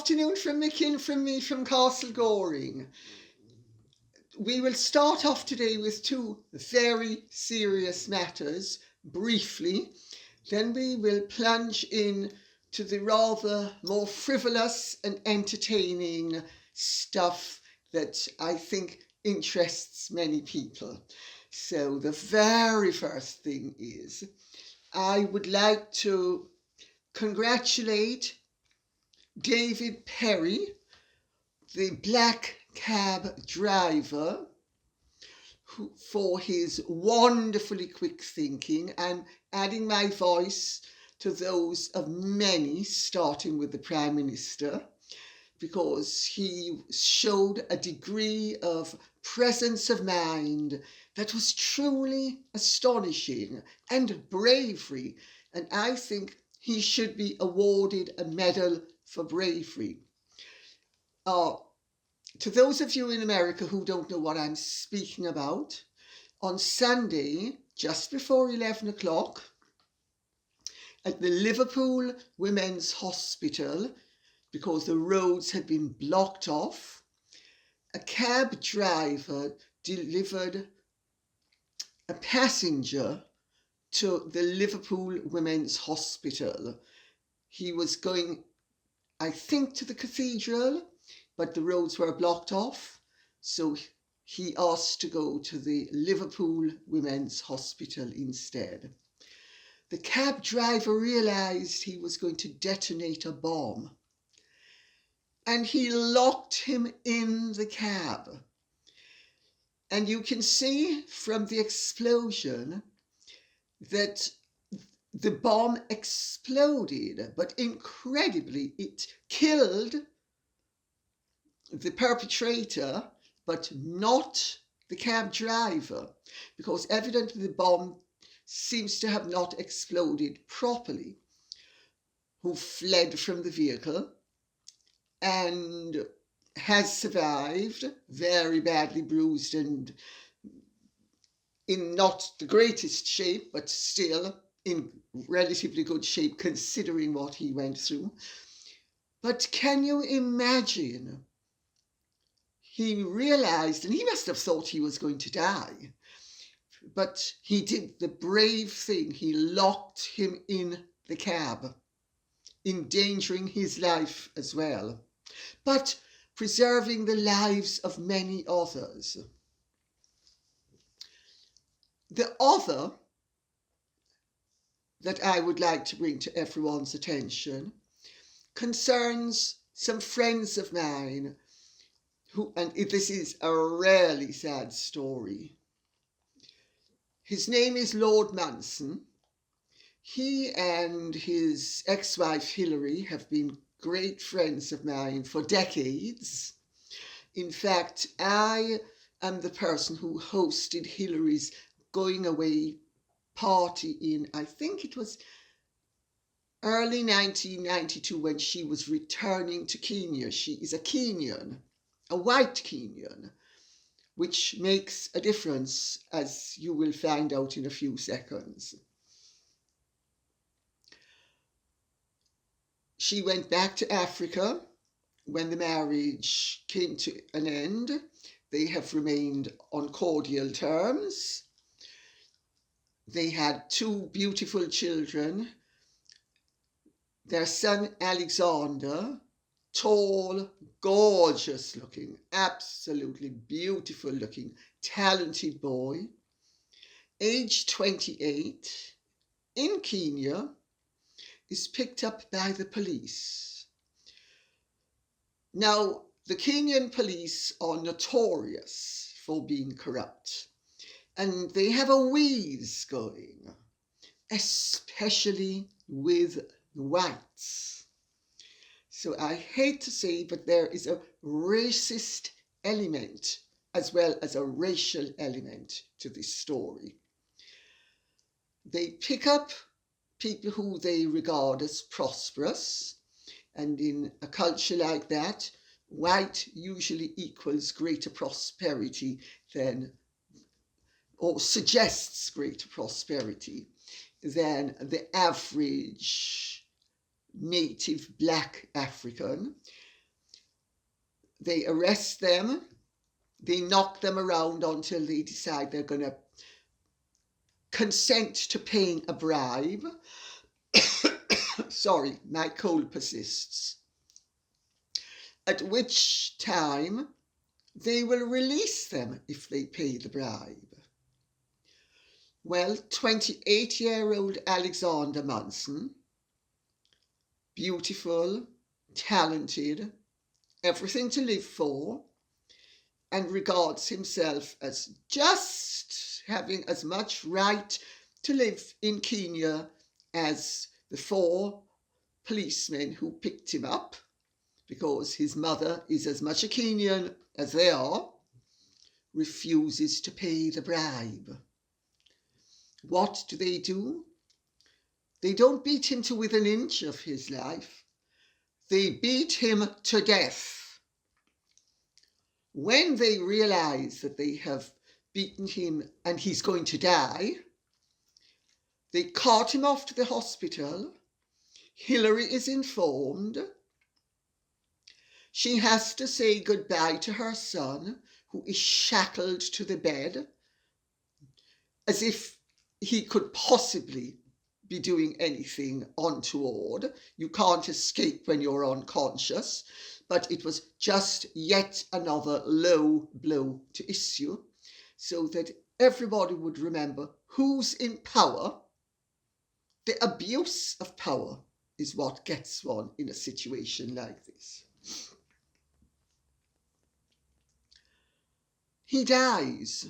afternoon from Mick from me from Castle Goring. We will start off today with two very serious matters, briefly. Then we will plunge in to the rather more frivolous and entertaining stuff that I think interests many people. So the very first thing is, I would like to congratulate David Perry, the black cab driver, for his wonderfully quick thinking, and adding my voice to those of many, starting with the Prime Minister, because he showed a degree of presence of mind that was truly astonishing, and bravery, and I think he should be awarded a medal for bravery. To those of you in America who don't know what I'm speaking about, on Sunday, just before 11 o'clock, at the Liverpool Women's Hospital, because the roads had been blocked off, a cab driver delivered a passenger to the Liverpool Women's Hospital. He was going, I think, to the cathedral, but the roads were blocked off, so he asked to go to the Liverpool Women's Hospital instead. The cab driver realised he was going to detonate a bomb, and he locked him in the cab. And you can see from the explosion that the bomb exploded, but incredibly it killed the perpetrator, but not the cab driver, because evidently the bomb seems to have not exploded properly, who fled from the vehicle and has survived, very badly bruised and in not the greatest shape, but still in relatively good shape considering what he went through. But can you imagine? He realised, and he must have thought he was going to die, but he did the brave thing. He locked him in the cab, endangering his life as well, but preserving the lives of many others. The other that I would like to bring to everyone's attention concerns some friends of mine who, and this is a really sad story. His name is Lord Monson. He and his ex-wife Hilary have been great friends of mine for decades. In fact, I am the person who hosted Hilary's going away party in, I think it was early 1992, when she was returning to Kenya. She is a Kenyan, a white Kenyan, which makes a difference, as you will find out in a few seconds. She went back to Africa when the marriage came to an end. They have remained on cordial terms. They had two beautiful children. Their son Alexander, tall, gorgeous looking, absolutely beautiful looking, talented boy, age 28, in Kenya, is picked up by the police. Now, the Kenyan police are notorious for being corrupt, and they have a wheeze going, especially with whites. So I hate to say, but there is a racist element as well as a racial element to this story. They pick up people who they regard as prosperous, and in a culture like that, white usually equals greater prosperity than, or suggests greater prosperity than the average native black African. They arrest them. They knock them around until they decide they're going to consent to paying a bribe. Sorry, my cold persists. At which time they will release them if they pay the bribe. Well, 28-year-old Alexander Monson, beautiful, talented, everything to live for, and regards himself as just having as much right to live in Kenya as the 4 policemen who picked him up, because his mother is as much a Kenyan as they are, refuses to pay the bribe. What do? They don't beat him to within an inch of his life. They beat him to death. When they realize that they have beaten him and he's going to die, they cart him off to the hospital. Hillary is informed. She has to say goodbye to her son, who is shackled to the bed, as if he could possibly be doing anything untoward. You can't escape when you're unconscious, but it was just yet another low blow to issue, so that everybody would remember who's in power. The abuse of power is what gets one in a situation like this. He dies.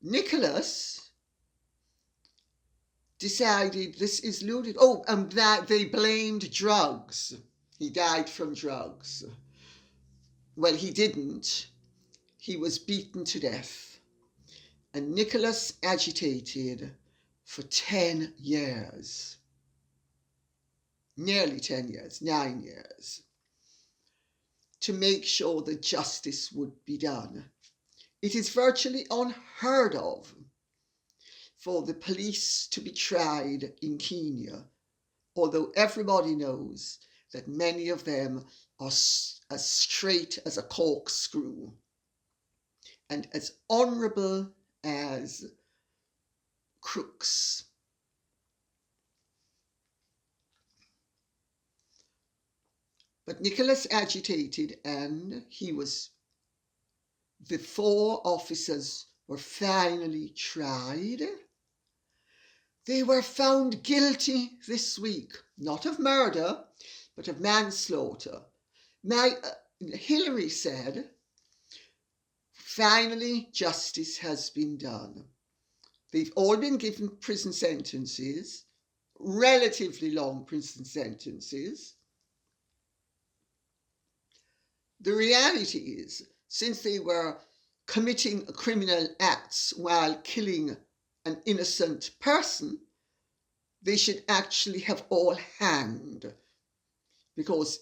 Nicholas decided this is ludicrous. Oh, and that they blamed drugs. He died from drugs. Well, he didn't. He was beaten to death. And Nicholas agitated for 10 years. Nearly 10 years, 9 years. To make sure that justice would be done. It is virtually unheard of for the police to be tried in Kenya, although everybody knows that many of them are as straight as a corkscrew and as honourable as crooks. But Nicholas agitated, and the 4 officers were finally tried. They were found guilty this week, not of murder, but of manslaughter. Hillary said, finally justice has been done. They've all been given prison sentences, relatively long prison sentences. The reality is, since they were committing criminal acts while killing an innocent person, they should actually have all hanged. Because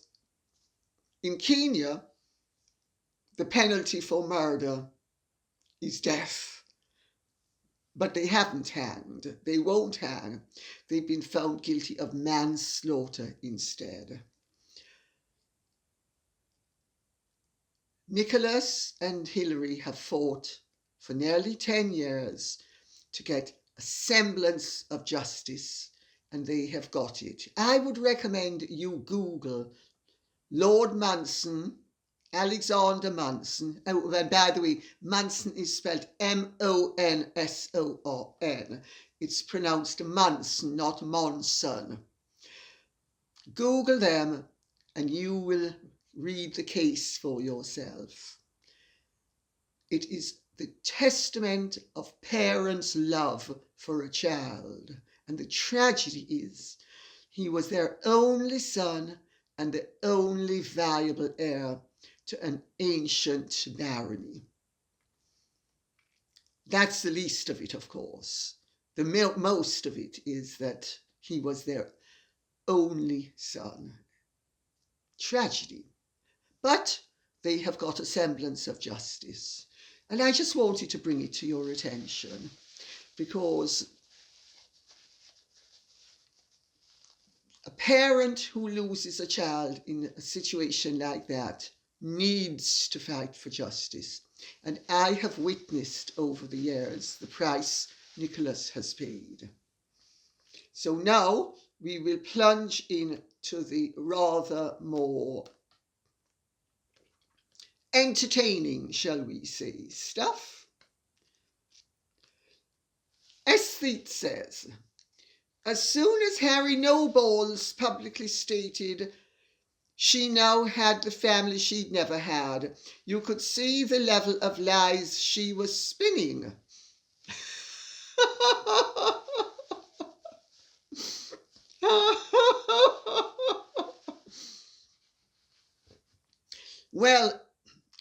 in Kenya, the penalty for murder is death. But they haven't hanged. They won't hang. They've been found guilty of manslaughter instead. Nicholas and Hillary have fought for nearly 10 years to get a semblance of justice, and they have got it. I would recommend you Google Lord Monson, Alexander Monson. Oh, and by the way, Monson is spelled Monson. It's pronounced Monson, not Monson. Google them and you will read the case for yourself. It is the testament of parents' love for a child. And the tragedy is, he was their only son and the only valuable heir to an ancient barony. That's the least of it, of course. The most of it is that he was their only son. Tragedy. But they have got a semblance of justice. And I just wanted to bring it to your attention, because a parent who loses a child in a situation like that needs to fight for justice. And I have witnessed over the years the price Nicholas has paid. So now we will plunge into the rather more entertaining, shall we say, stuff. Aesthete says, as soon as Harry Nobles publicly stated she now had the family she'd never had, you could see the level of lies she was spinning. Well,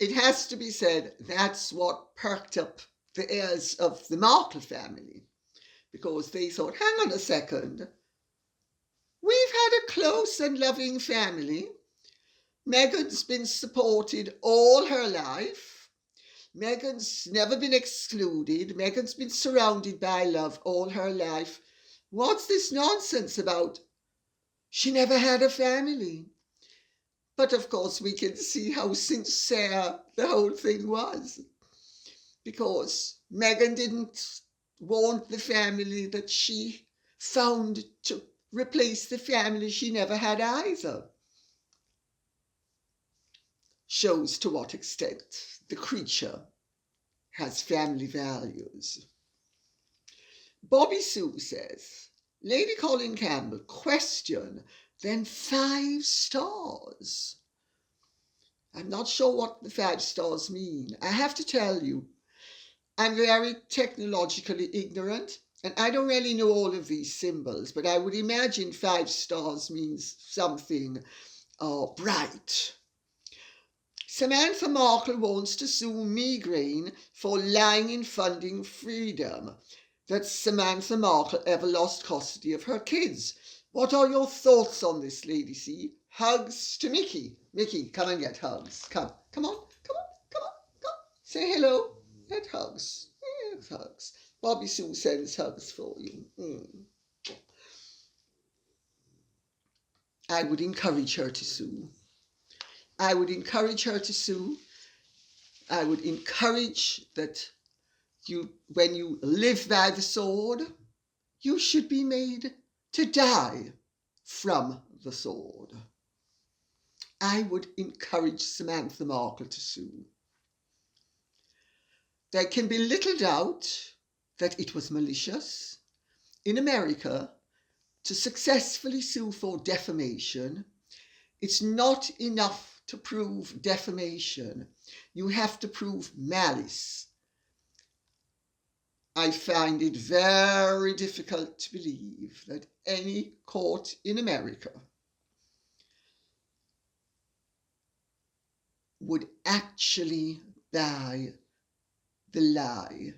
it has to be said that's what perked up the heirs of the Markle family, because they thought, hang on a second, we've had a close and loving family. Meghan's been supported all her life. Meghan's never been excluded. Meghan's been surrounded by love all her life. What's this nonsense about she never had a family? But of course we can see how sincere the whole thing was, because Meghan didn't want the family that she found to replace the family she never had either. Shows to what extent the creature has family values. Bobby Sue says, Lady Colin Campbell, question, then 5 stars. I'm not sure what the 5 stars mean. I have to tell you, I'm very technologically ignorant, and I don't really know all of these symbols, but I would imagine 5 stars means something bright. Samantha Markle wants to sue MEGHAN for lying in funding freedom, that Samantha Markle ever lost custody of her kids. What are your thoughts on this, Lady C? Hugs to Mickey. Mickey, come and get hugs. Come on. Say hello. Get hugs. Get hugs. Bobby Sue sends hugs for you. I would encourage her to sue. I would encourage that when you live by the sword, you should be made to die from the sword. I would encourage Samantha Markle to sue. There can be little doubt that it was malicious in America to successfully sue for defamation. It's not enough to prove defamation. You have to prove malice. I find it very difficult to believe that any court in America would actually buy the lie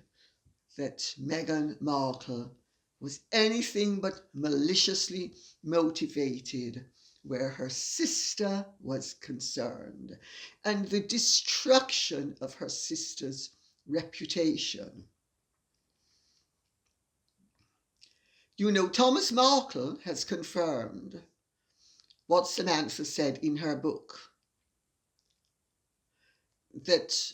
that Meghan Markle was anything but maliciously motivated where her sister was concerned, and the destruction of her sister's reputation. You know, Thomas Markle has confirmed what Samantha said in her book, that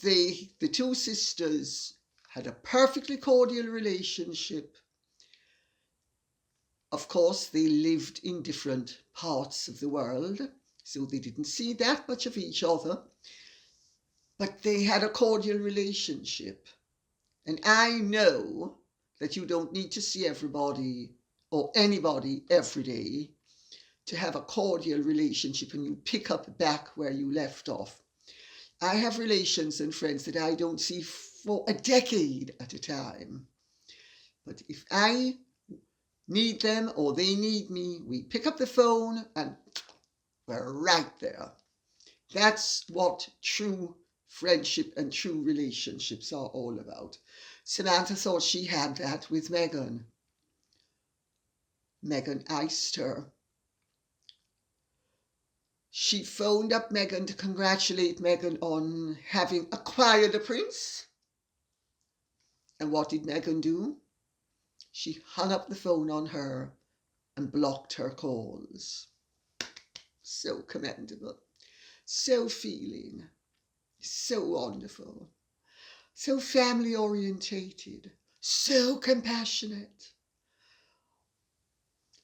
the 2 sisters had a perfectly cordial relationship. Of course, they lived in different parts of the world, so they didn't see that much of each other, but they had a cordial relationship. And I know that you don't need to see everybody or anybody every day to have a cordial relationship and you pick up back where you left off. I have relations and friends that I don't see for a decade at a time. But if I need them or they need me, we pick up the phone and we're right there. That's what true friendship and true relationships are all about. Samantha thought she had that with Meghan. Meghan iced her. She phoned up Meghan to congratulate Meghan on having acquired a prince. And what did Meghan do? She hung up the phone on her and blocked her calls. So commendable. so feeling, so wonderful, so family orientated, so compassionate.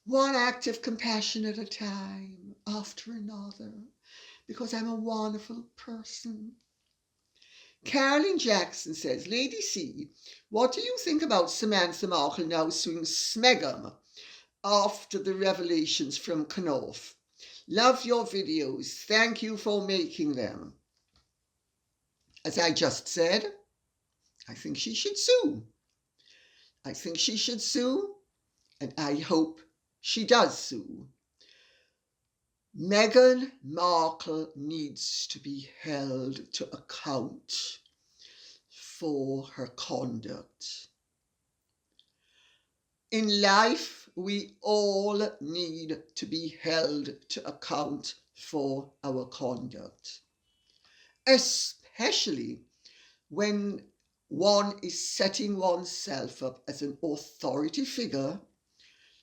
One act of compassion at a time after another, because I'm a wonderful person. Carolyn Jackson says, Lady C, what do you think about Samantha Markle now suing Smeghan after the revelations from Knopf? Love your videos. Thank you for making them. As I just said, I think she should sue. I think she should sue, and I hope she does sue. Meghan Markle needs to be held to account for her conduct. In life, we all need to be held to account for our conduct, especially when one is setting oneself up as an authority figure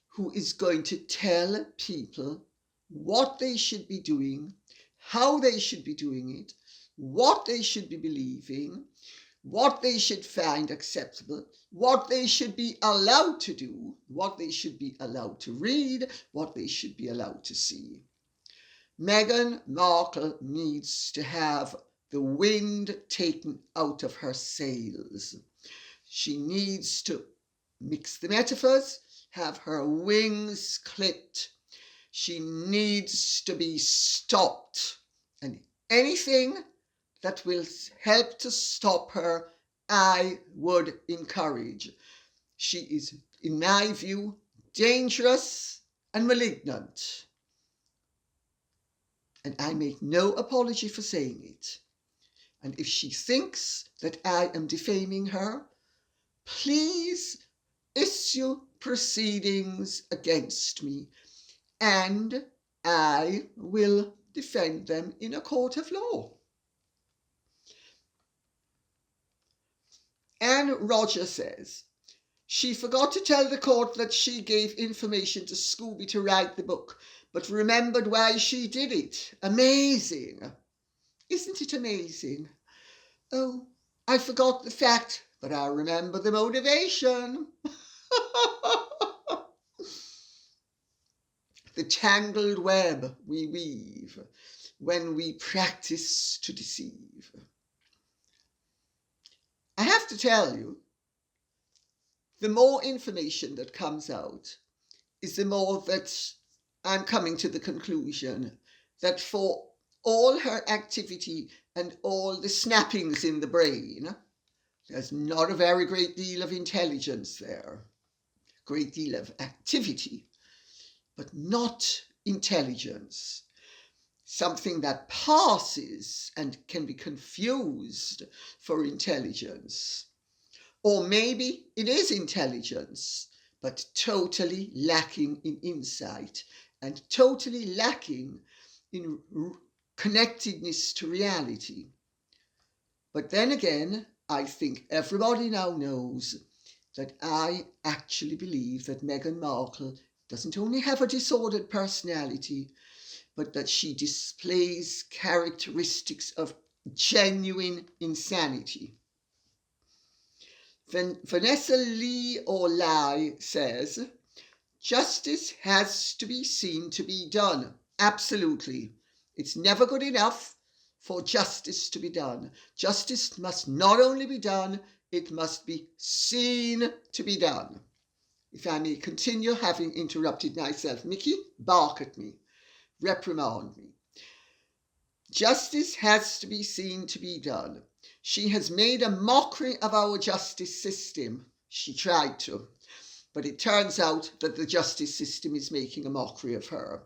who is going to tell people what they should be doing, how they should be doing it, what they should be believing, what they should find acceptable, what they should be allowed to do, what they should be allowed to read, what they should be allowed to see. Meghan Markle needs to have the wind taken out of her sails. She needs to mix the metaphors, have her wings clipped. She needs to be stopped. And anything that will help to stop her, I would encourage. She is, in my view, dangerous and malignant. And I make no apology for saying it. And if she thinks that I am defaming her, please issue proceedings against me, and I will defend them in a court of law. Anne Roger says, she forgot to tell the court that she gave information to Scooby to write the book, but remembered why she did it. Amazing. Isn't it amazing? Oh, I forgot the fact, but I remember the motivation. The tangled web we weave when we practice to deceive. I have to tell you, the more information that comes out is the more that I'm coming to the conclusion that for all her activity and all the snappings in the brain, there's not a very great deal of intelligence there. A great deal of activity, but not intelligence. Something that passes and can be confused for intelligence. Or maybe it is intelligence, but totally lacking in insight and totally lacking in connectedness to reality. But then again, I think everybody now knows that I actually believe that Meghan Markle doesn't only have a disordered personality, but that she displays characteristics of genuine insanity. Vanessa Lee or Lai says, justice has to be seen to be done. Absolutely. It's never good enough for justice to be done. Justice must not only be done, it must be seen to be done. If I may continue having interrupted myself, Mickey, bark at me. Reprimand me. Justice has to be seen to be done. She has made a mockery of our justice system. She tried to, but it turns out that the justice system is making a mockery of her.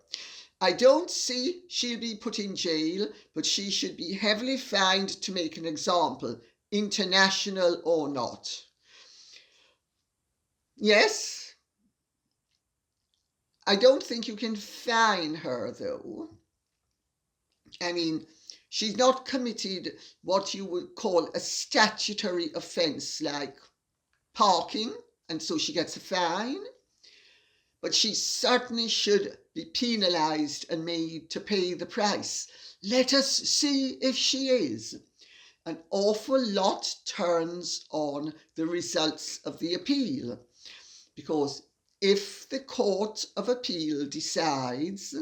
I don't see she'll be put in jail, but she should be heavily fined to make an example, international or not. Yes, I don't think you can fine her though. I mean, she's not committed what you would call a statutory offence like parking, and so she gets a fine. But she certainly should be penalised and made to pay the price Let us see if she is. An awful lot turns on the results of the appeal, because if the Court of Appeal decides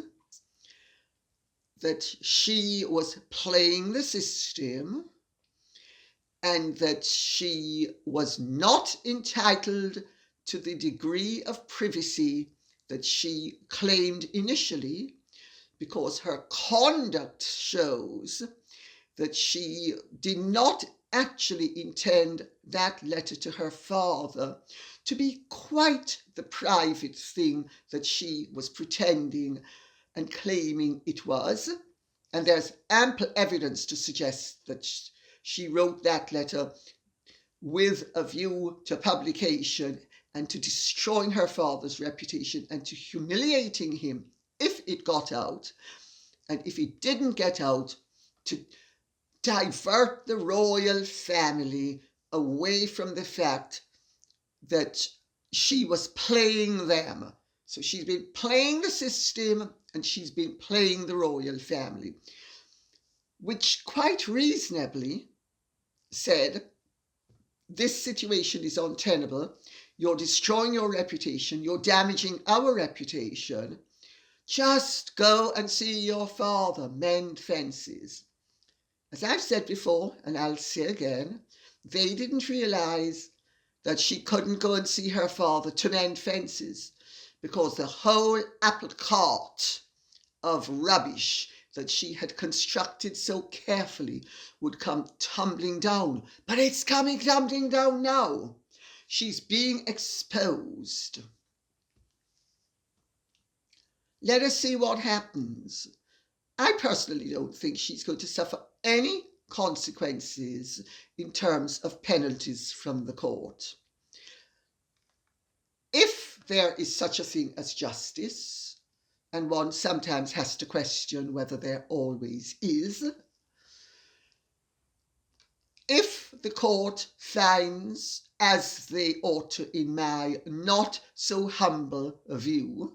that she was playing the system and that she was not entitled to the degree of privacy that she claimed initially, because her conduct shows that she did not actually intend that letter to her father to be quite the private thing that she was pretending and claiming it was. And there's ample evidence to suggest that she wrote that letter with a view to publication and to destroying her father's reputation and to humiliating him if it got out, and if it didn't get out, to divert the royal family away from the fact that she was playing them. So she's been playing the system and she's been playing the royal family, which quite reasonably said, this situation is untenable. You're destroying your reputation. You're damaging our reputation. Just go and see your father, mend fences. As I've said before, and I'll say again, they didn't realise that she couldn't go and see her father to mend fences, because the whole apple cart of rubbish that she had constructed so carefully would come tumbling down. But it's coming tumbling down now. She's being exposed. Let us see what happens. I personally don't think she's going to suffer any consequences in terms of penalties from the court. If there is such a thing as justice, and one sometimes has to question whether there always is, if the court finds, as they ought to in my not so humble view,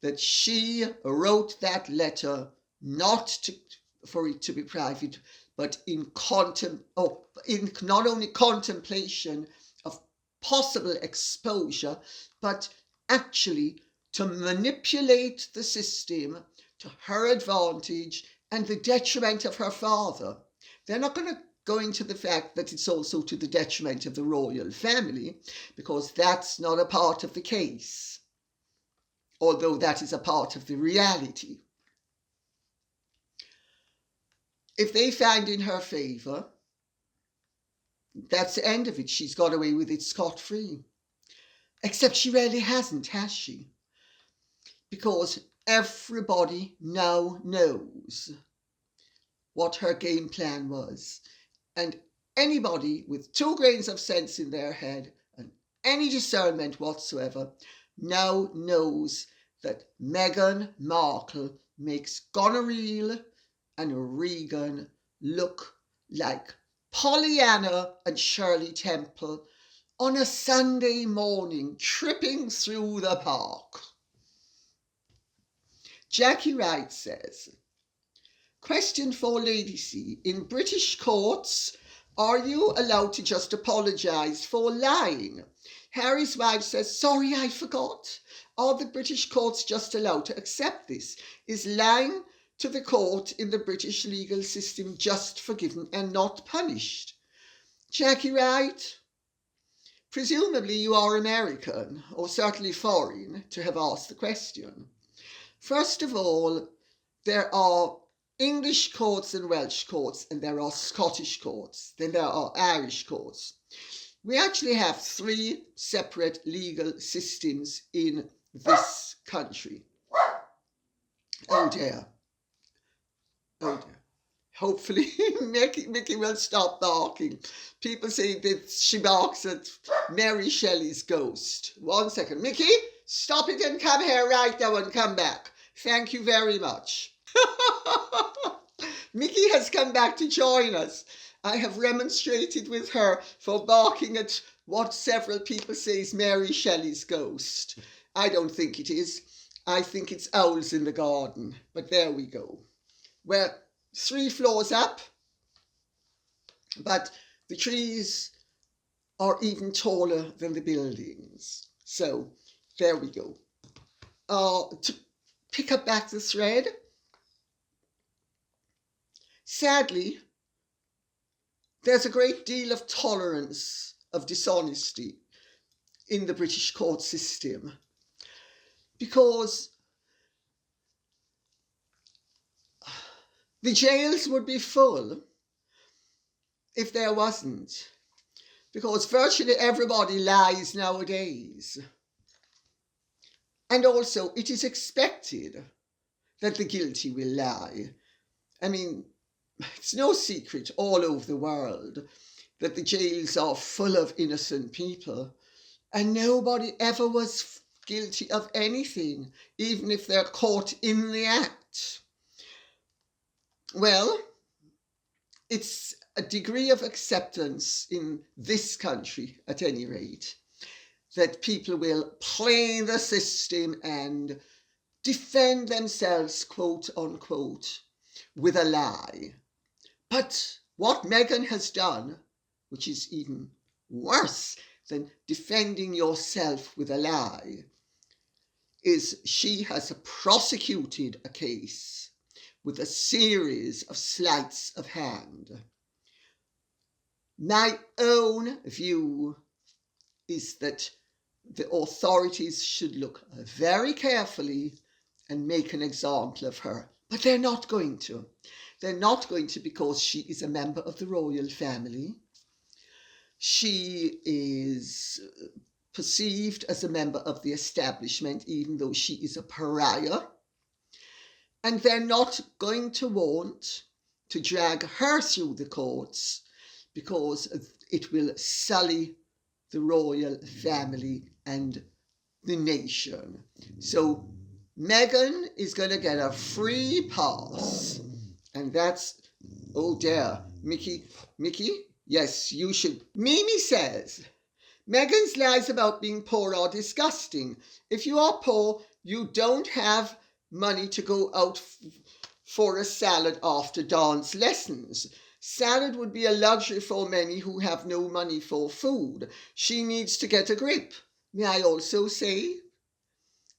that she wrote that letter not for it to be private, but in not only contemplation of possible exposure, but actually to manipulate the system to her advantage and the detriment of her father. They're not going to go into the fact that it's also to the detriment of the royal family, because that's not a part of the case, although that is a part of the reality. If they find in her favour, that's the end of it. She's got away with it scot-free. Except she really hasn't, has she? Because everybody now knows what her game plan was. And anybody with 2 grains of sense in their head and any discernment whatsoever now knows that Meghan Markle makes Goneril and Regan look like Pollyanna and Shirley Temple on a Sunday morning tripping through the park. Jackie Wright says, question for Lady C. In British courts, are you allowed to just apologise for lying? Harry's wife says, sorry, I forgot. Are the British courts just allowed to accept this? Is lying to the court in the British legal system just forgiven and not punished? Jackie Wright, presumably you are American, or certainly foreign, to have asked the question. First of all, there are English courts and Welsh courts, and there are Scottish courts, then there are Irish courts. We actually have 3 separate legal systems in this country. Oh dear. Oh dear. Hopefully Mickey will stop barking. People say that she barks at Mary Shelley's ghost. 1 second. Mickey, stop it and come here right now and come back. Thank you very much. Mickey has come back to join us. I have remonstrated with her for barking at what several people say is Mary Shelley's ghost. I don't think it is. I think it's owls in the garden. But there we go. We're 3 floors up, but the trees are even taller than the buildings. So there we go. To pick up back the thread, sadly, there's a great deal of tolerance of dishonesty in the British court system, because the jails would be full if there wasn't, because virtually everybody lies nowadays. And also, it is expected that the guilty will lie. I mean, it's no secret all over the world that the jails are full of innocent people, and nobody ever was guilty of anything, even if they're caught in the act. Well, it's a degree of acceptance in this country, at any rate, that people will play the system and defend themselves, quote unquote, with a lie. But what Meghan has done, which is even worse than defending yourself with a lie, is she has prosecuted a case with a series of sleights of hand. My own view is that the authorities should look very carefully and make an example of her. But they're not going to. They're not going to, because she is a member of the royal family. She is perceived as a member of the establishment, even though she is a pariah. And they're not going to want to drag her through the courts, because it will sully the royal family and the nation. So Meghan is going to get a free pass. And that's, oh dear, Mickey, yes, you should. Mimi says, Meghan's lies about being poor are disgusting. If you are poor, you don't have money to go out for a salad after dance lessons. Salad would be a luxury for many who have no money for food. She needs to get a grip. May I also say,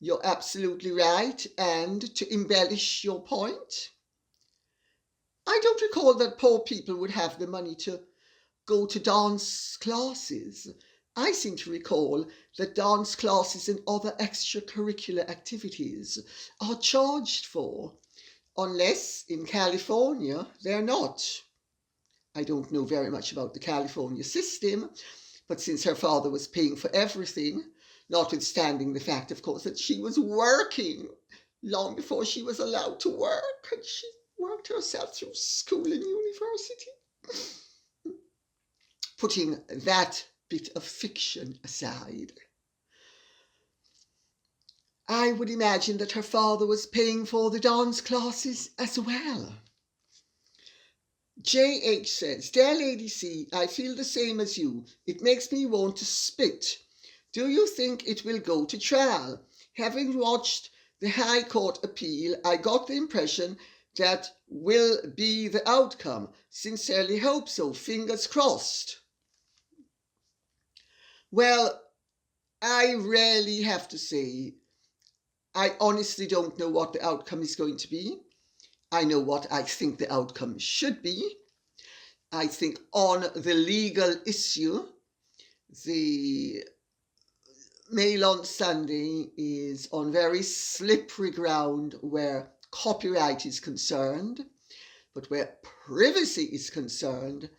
you're absolutely right, and to embellish your point, I don't recall that poor people would have the money to go to dance classes. I seem to recall that dance classes and other extracurricular activities are charged for, unless in California they're not. I don't know very much about the California system, but since her father was paying for everything, notwithstanding the fact, of course, that she was working long before she was allowed to work, and she worked herself through school and university. Putting that bit of fiction aside, I would imagine that her father was paying for the dance classes as well. J.H. says, Dear Lady C, I feel the same as you. It makes me want to spit. Do you think it will go to trial? Having watched the High Court appeal, I got the impression that will be the outcome. Sincerely hope so. Fingers crossed. Well, I really have to say, I honestly don't know what the outcome is going to be. I know what I think the outcome should be. I think on the legal issue, the Mail on Sunday is on very slippery ground where copyright is concerned, but where privacy is concerned,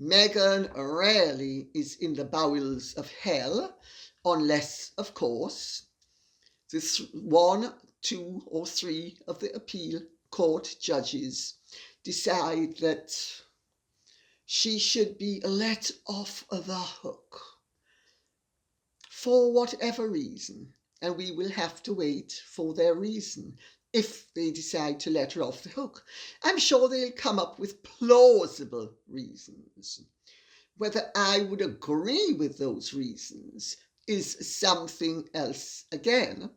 Meghan rarely is in the bowels of hell, unless, of course, this 1, 2, or 3 of the appeal court judges decide that she should be let off the hook for whatever reason, and we will have to wait for their reason if they decide to let her off the hook. I'm sure they'll come up with plausible reasons. Whether I would agree with those reasons is something else again,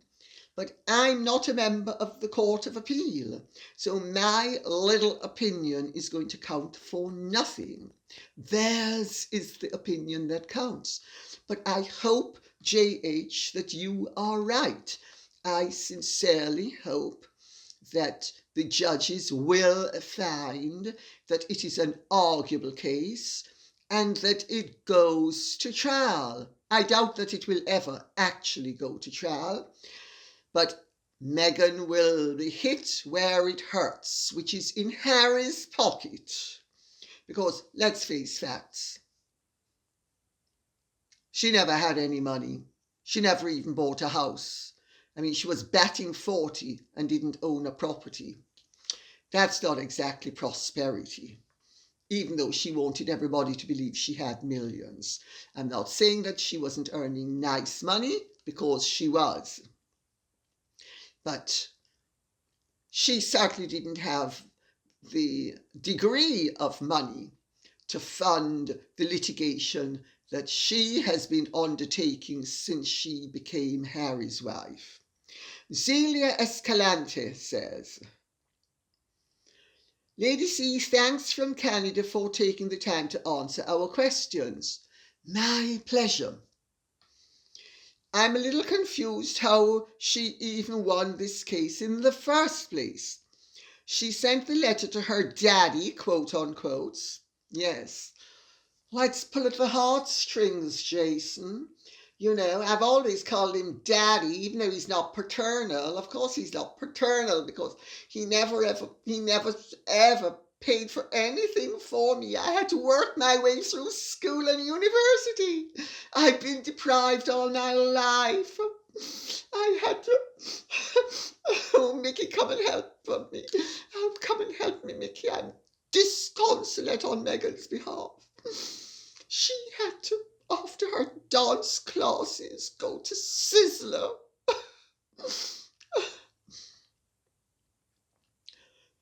But I'm not a member of the Court of Appeal, so my little opinion is going to count for nothing. Theirs is the opinion that counts. But I hope, JH, that you are right. I sincerely hope that the judges will find that it is an arguable case and that it goes to trial. I doubt that it will ever actually go to trial, but Meghan will be hit where it hurts, which is in Harry's pocket. Because let's face facts, she never had any money. She never even bought a house. I mean, she was batting 40 and didn't own a property. That's not exactly prosperity, even though she wanted everybody to believe she had millions. I'm not saying that she wasn't earning nice money, because she was. But she certainly didn't have the degree of money to fund the litigation that she has been undertaking since she became Harry's wife. Zelia Escalante says, Lady C, thanks from Canada for taking the time to answer our questions. My pleasure. I'm a little confused how she even won this case in the first place. She sent the letter to her daddy, quote unquote. Yes. Let's pull at the heartstrings, Jason. You know, I've always called him daddy, even though he's not paternal. Of course he's not paternal, because he never ever paid for anything for me. I had to work my way through school and university. I've been deprived all my life. I had to... Oh, Mickey, come and help me. Oh, come and help me, Mickey. I'm disconsolate on Meghan's behalf. She had to, after her dance classes, go to Sizzler.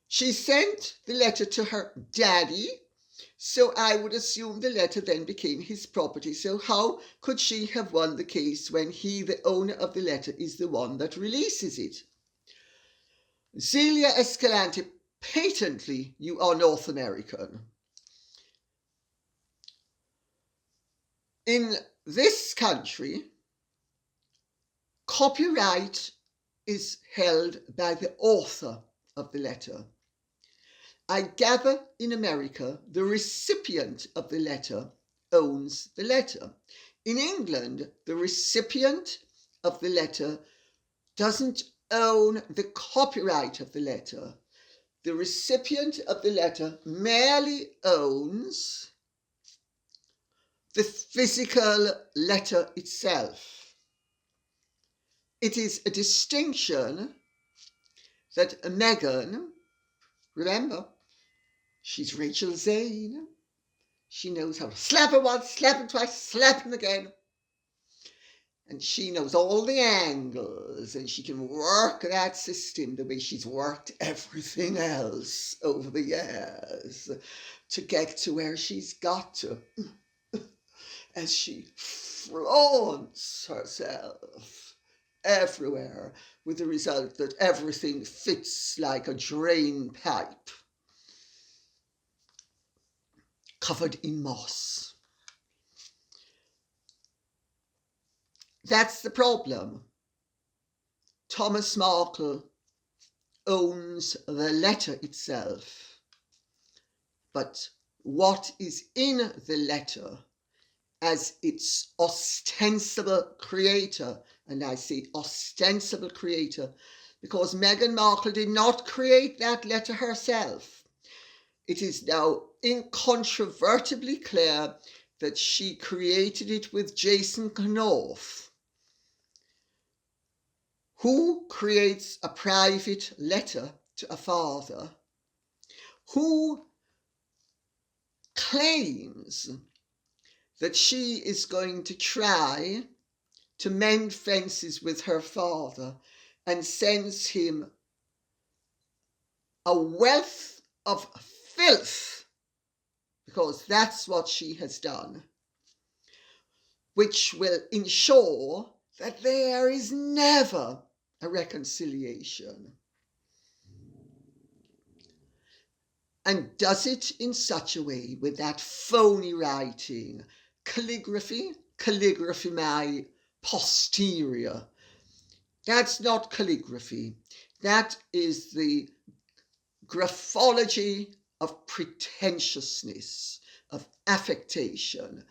She sent the letter to her daddy, so I would assume the letter then became his property. So how could she have won the case when he, the owner of the letter, is the one that releases it? Zelia Escalante, patently you are North American. In this country, copyright is held by the author of the letter. I gather in America, the recipient of the letter owns the letter. In England, the recipient of the letter doesn't own the copyright of the letter. The recipient of the letter merely owns the physical letter itself. It is a distinction that Meghan, remember, she's Rachel Zane. She knows how to slap him once, slap him twice, slap him again. And she knows all the angles, and she can work that system the way she's worked everything else over the years to get to where she's got to. As she flaunts herself everywhere, with the result that everything fits like a drain pipe covered in moss. That's the problem. Thomas Markle owns the letter itself, but what is in the letter as its ostensible creator, and I say ostensible creator because Meghan Markle did not create that letter herself. It is now incontrovertibly clear that she created it with Jason Knopf. Who creates a private letter to a father? Who claims that she is going to try to mend fences with her father and sends him a wealth of filth, because that's what she has done, which will ensure that there is never a reconciliation, and does it in such a way with that phony writing, calligraphy my posterior. That's not calligraphy. That is the graphology of pretentiousness, of affectation.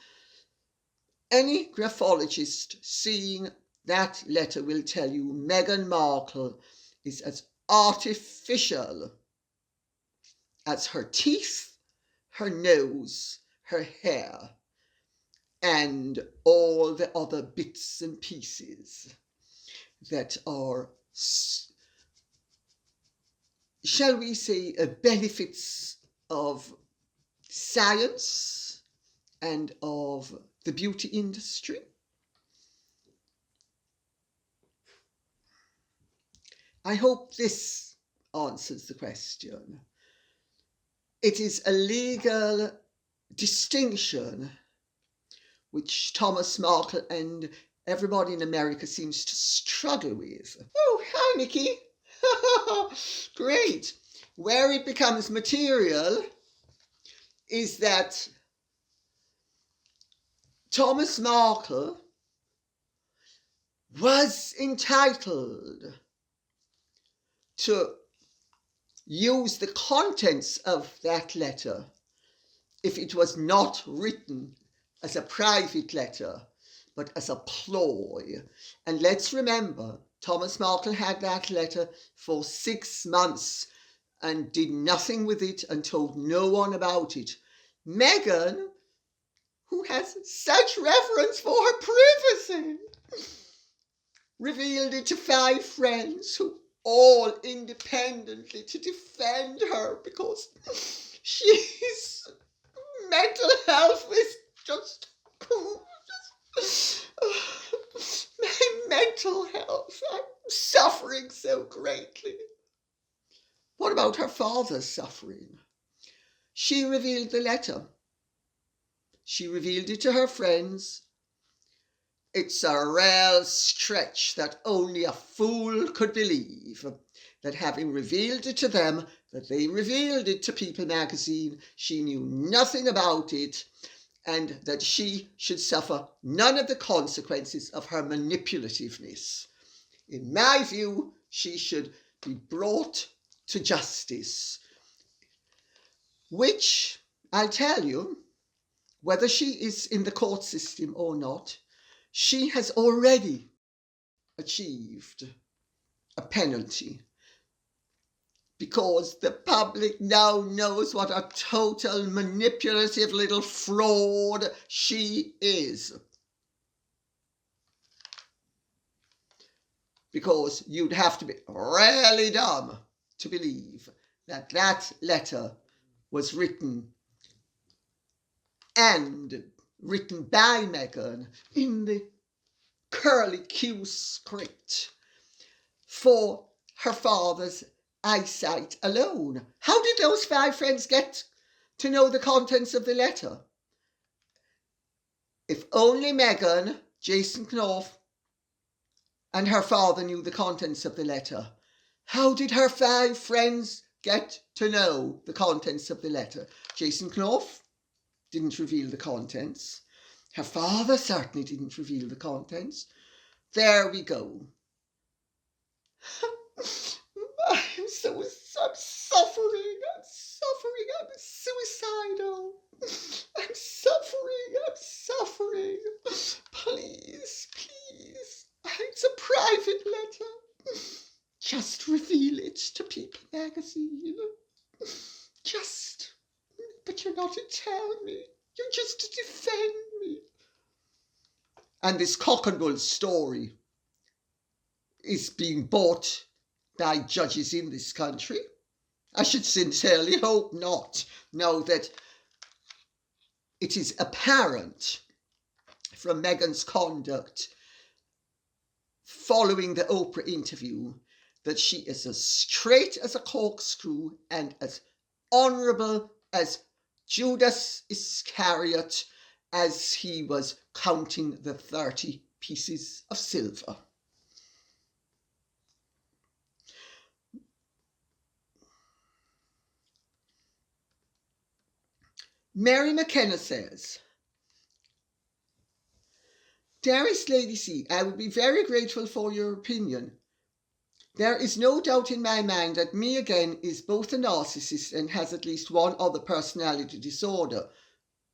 Any graphologist seeing that letter will tell you Meghan Markle is as artificial as her teeth, her nose, her hair, and all the other bits and pieces that are, shall we say, benefits of science and of the beauty industry. I hope this answers the question. It is a legal distinction which Thomas Markle and everybody in America seems to struggle with. Oh, hi, Nikki. Great. Where it becomes material is that Thomas Markle was entitled to use the contents of that letter if it was not written as a private letter, but as a ploy. And let's remember, Thomas Markle had that letter for 6 months and did nothing with it and told no one about it. Meghan, who has such reverence for her privacy, revealed it to 5 friends who all independently to defend her because she's mental health is just my mental health. I'm suffering so greatly. What about her father's suffering? She revealed the letter. She revealed it to her friends. It's a real stretch that only a fool could believe, that having revealed it to them, that they revealed it to People magazine, she knew nothing about it, and that she should suffer none of the consequences of her manipulativeness. In my view, she should be brought to justice, which, I'll tell you, whether she is in the court system or not, she has already achieved a penalty, because the public now knows what a total manipulative little fraud she is. Because you'd have to be really dumb to believe that that letter was written by Meghan in the curly Q script for her father's eyesight alone. How did those 5 friends get to know the contents of the letter? If only Meghan, Jason Knopf, and her father knew the contents of the letter, how did her 5 friends get to know the contents of the letter? Jason Knopf didn't reveal the contents. Her father certainly didn't reveal the contents. There we go. I'm suffering. I'm suicidal. I'm suffering. Please. It's a private letter. Just reveal it to People magazine. But you're not to tell me. You're just to defend me. And this cock and bull story is being bought by judges in this country. I should sincerely hope not. Now that it is apparent from Meghan's conduct following the Oprah interview that she is as straight as a corkscrew and as honourable as Judas Iscariot as he was counting the 30 pieces of silver. Mary McKenna says, "Dearest Lady C, I would be very grateful for your opinion. There is no doubt in my mind that MEGHAN is both a narcissist and has at least one other personality disorder.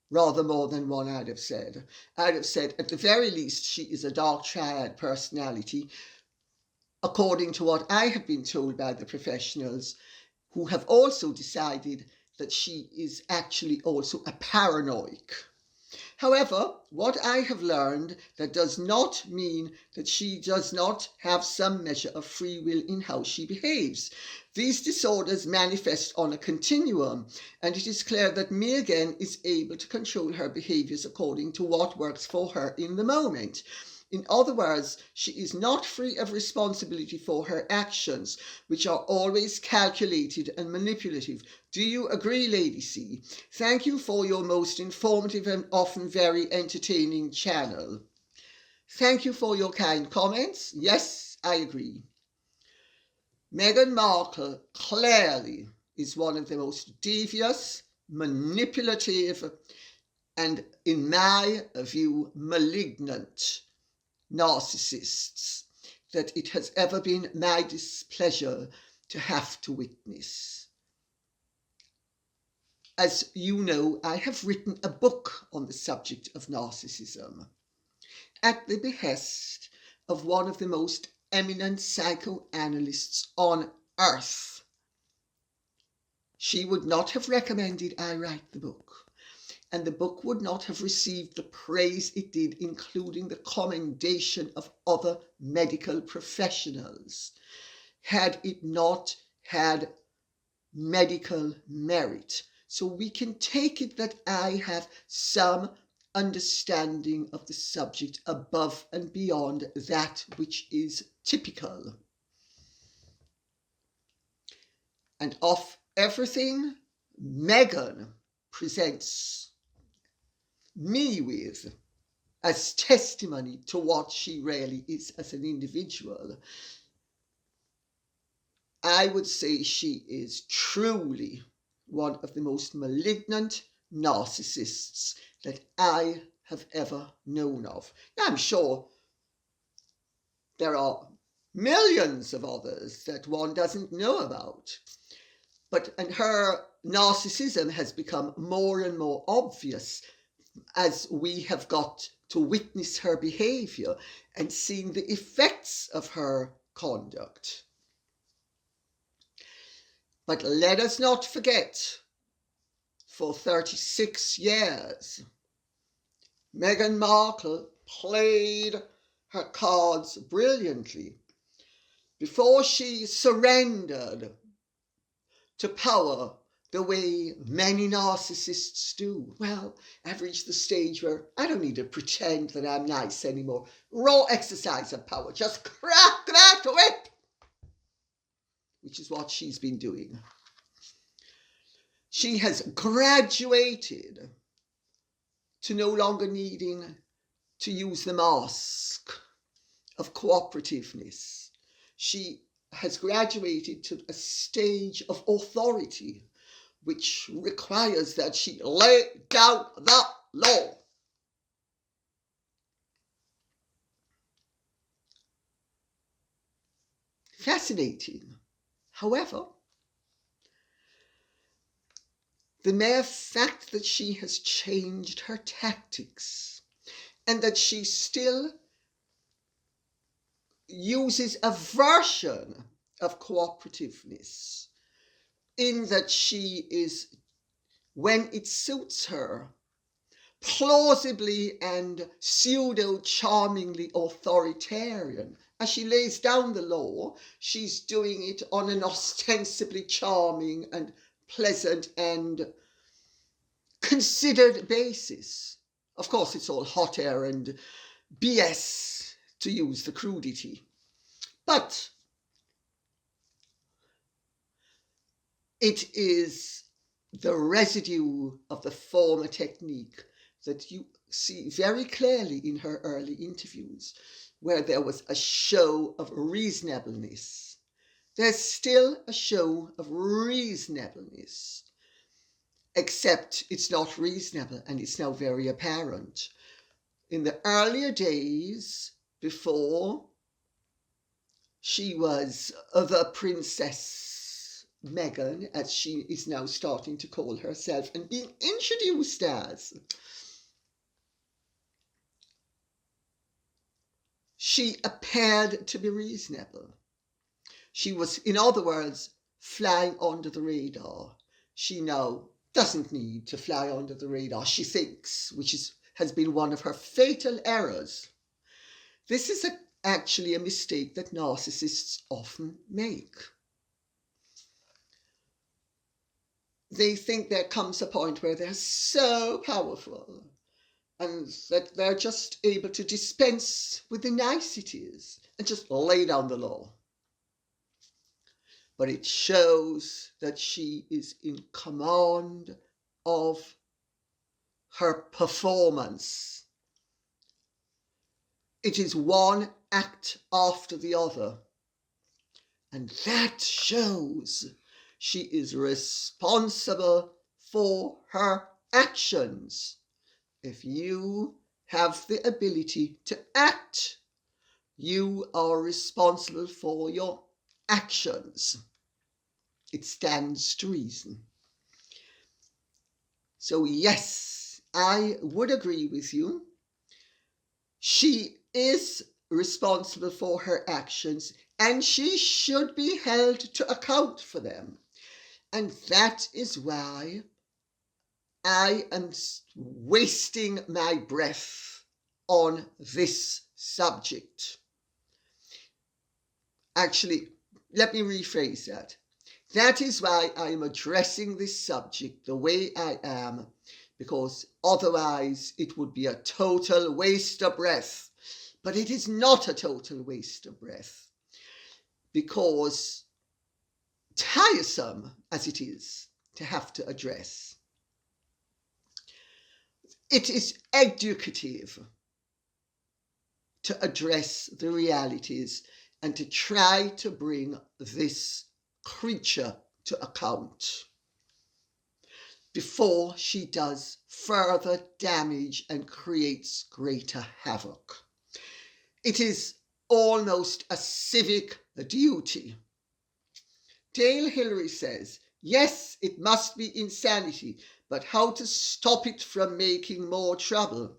Rather more than one, I'd have said. I'd have said, at the very least, she is a dark triad personality, according to what I have been told by the professionals, who have also decided that she is actually also a paranoid. However, what I have learned, that does not mean that she does not have some measure of free will in how she behaves. These disorders manifest on a continuum, and it is clear that MEGHAN is able to control her behaviors according to what works for her in the moment. In other words, she is not free of responsibility for her actions, which are always calculated and manipulative. Do you agree, Lady C? Thank you for your most informative and often very entertaining channel." Thank you for your kind comments. Yes, I agree. Meghan Markle clearly is one of the most devious, manipulative, and, in my view, malignant narcissists that it has ever been my displeasure to have to witness. As you know, I have written a book on the subject of narcissism at the behest of one of the most eminent psychoanalysts on earth. She would not have recommended I write the book, and the book would not have received the praise it did, including the commendation of other medical professionals, had it not had medical merit. So we can take it that I have some understanding of the subject above and beyond that which is typical. And of everything MEGHAN presents me with as testimony to what she really is as an individual, I would say she is truly one of the most malignant narcissists that I have ever known of. Now, I'm sure there are millions of others that one doesn't know about, and her narcissism has become more and more obvious as we have got to witness her behavior and seen the effects of her conduct. But let us not forget, for 36 years, Meghan Markle played her cards brilliantly before she surrendered to power the way many narcissists do. Well, I've reached the stage where I don't need to pretend that I'm nice anymore. Raw exercise of power. Just crack that whip! Which is what she's been doing. She has graduated to no longer needing to use the mask of cooperativeness. She has graduated to a stage of authority, which requires that she lay down the law. Fascinating. However, the mere fact that she has changed her tactics and that she still uses a version of cooperativeness, in that she is, when it suits her, plausibly and pseudo-charmingly authoritarian. As she lays down the law, she's doing it on an ostensibly charming and pleasant and considered basis. Of course, it's all hot air and BS, to use the crudity. But it is the residue of the former technique that you see very clearly in her early interviews, where there was a show of reasonableness. There's still a show of reasonableness. except it's not reasonable, and it's now very apparent. In the earlier days, before she was the Princess Meghan, as she is now starting to call herself and being introduced as, she appeared to be reasonable. She was, in other words, flying under the radar. She now doesn't need to fly under the radar, she thinks, which has been one of her fatal errors. This is actually a mistake that narcissists often make. They think there comes a point where they're so powerful and that they're just able to dispense with the niceties and just lay down the law. But it shows that she is in command of her performance. It is one act after the other. And that shows she is responsible for her actions. If you have the ability to act, you are responsible for your actions. It stands to reason. So yes, I would agree with you. She is responsible for her actions and she should be held to account for them. And that is why I am wasting my breath on this subject. Actually, let me rephrase that. That is why I am addressing this subject the way I am, because otherwise it would be a total waste of breath. But it is not a total waste of breath, because tiresome as it is to have to address, it is educative to address the realities and to try to bring this creature to account before she does further damage and creates greater havoc. It is almost a civic duty. Dale Hillary says, yes, it must be insanity, but how to stop it from making more trouble?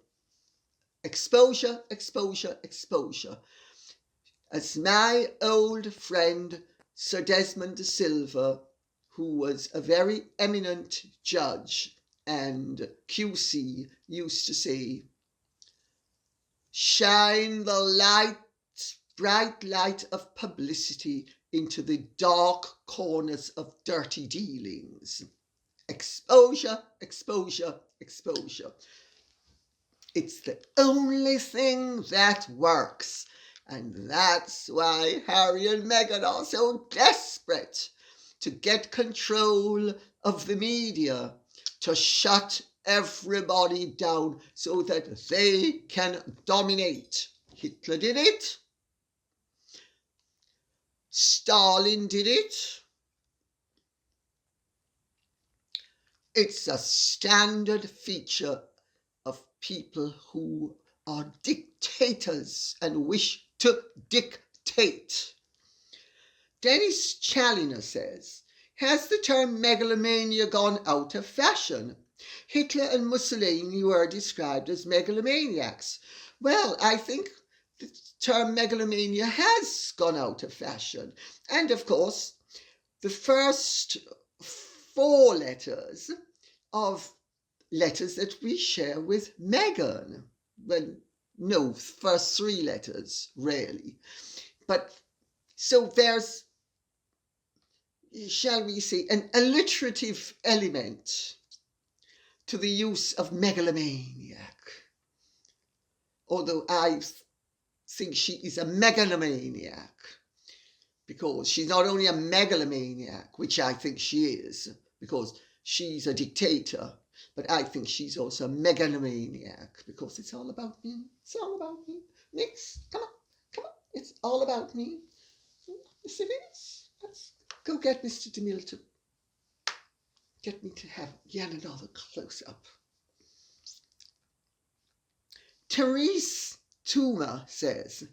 Exposure, exposure, exposure. As my old friend Sir Desmond de Silva, who was a very eminent judge and QC, used to say, shine the light, bright light of publicity into the dark corners of dirty dealings. Exposure, exposure, exposure. It's the only thing that works. And that's why Harry and Meghan are so desperate to get control of the media, to shut everybody down so that they can dominate. Hitler did it. Stalin did it. It's a standard feature of people who are dictators and wish to dictate. Dennis Challoner says, has the term megalomania gone out of fashion? Hitler and Mussolini were described as megalomaniacs. Well, I think the term megalomania has gone out of fashion. And of course, the first 4 letters of letters that we share with Meghan. Well, no, first 3 letters, really. But so there's, shall we say, an alliterative element to the use of megalomaniac. Although I think she is a megalomaniac, because she's not only a megalomaniac, which I think she is, because she's a dictator, but I think she's also a megalomaniac, because it's all about me. It's all about me. Nix, come on, come on. It's all about me. Yes, it is. Let's go get Mr. DeMille to get me to have yet another close-up. Therese Tuma says,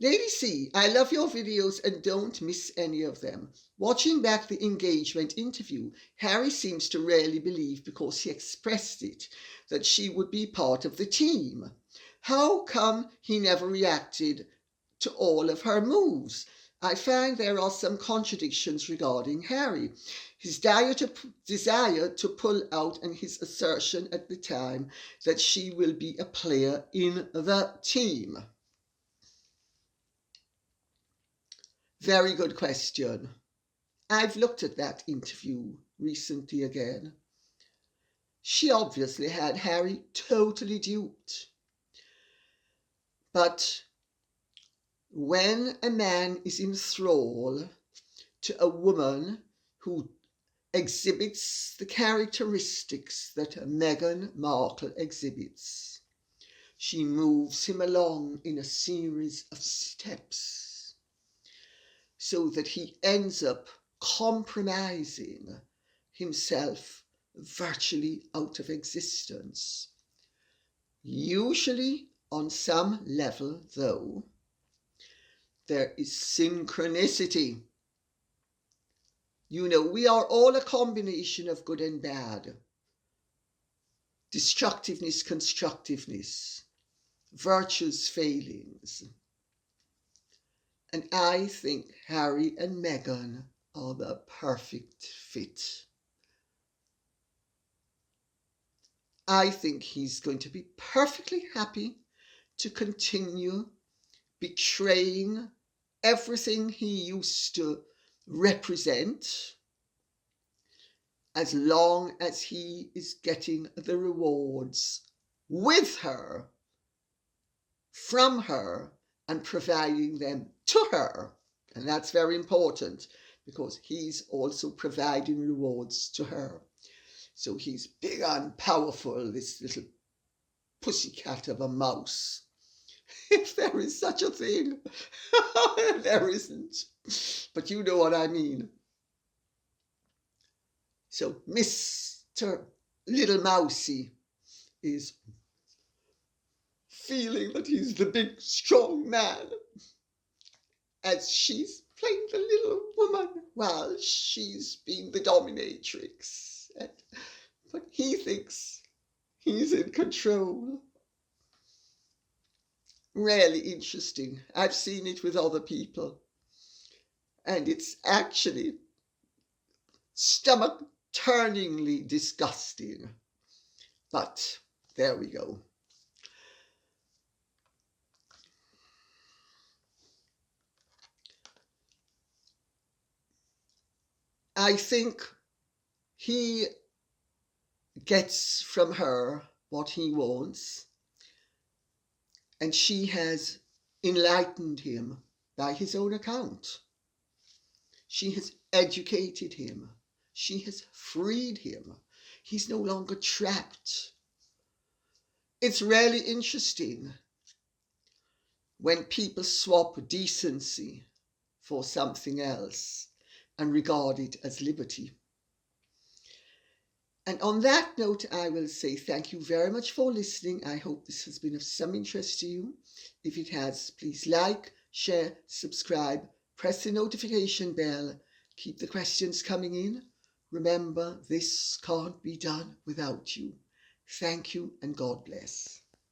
Lady C, I love your videos and don't miss any of them. Watching back the engagement interview, Harry seems to really believe, because he expressed it, that she would be part of the team. How come he never reacted to all of her moves? I find there are some contradictions regarding Harry. His desire to pull out and his assertion at the time that she will be a player in the team. Very good question. I've looked at that interview recently again. She obviously had Harry totally duped. But when a man is in thrall to a woman who exhibits the characteristics that Meghan Markle exhibits, she moves him along in a series of steps so that he ends up compromising himself virtually out of existence. Usually, on some level, though, there is synchronicity. You know, we are all a combination of good and bad. Destructiveness, constructiveness, virtues, failings. And I think Harry and Meghan are the perfect fit. I think he's going to be perfectly happy to continue betraying everything he used to represent, as long as he is getting the rewards with her, from her, and providing them to her. And that's very important, because he's also providing rewards to her. So he's big and powerful, this little pussycat of a mouse. If there is such a thing. There isn't. But you know what I mean. So Mr. Little Mousy is feeling that he's the big, strong man, as she's playing the little woman while she's been the dominatrix. But he thinks he's in control. Really interesting. I've seen it with other people, and it's actually stomach-turningly disgusting. But there we go. I think he gets from her what he wants, and she has enlightened him by his own account. She has educated him. She has freed him. He's no longer trapped. It's really interesting when people swap decency for something else and regard it as liberty. And on that note, I will say thank you very much for listening. I hope this has been of some interest to you. If it has, please like, share, subscribe, press the notification bell, keep the questions coming in. Remember, this can't be done without you. Thank you and God bless.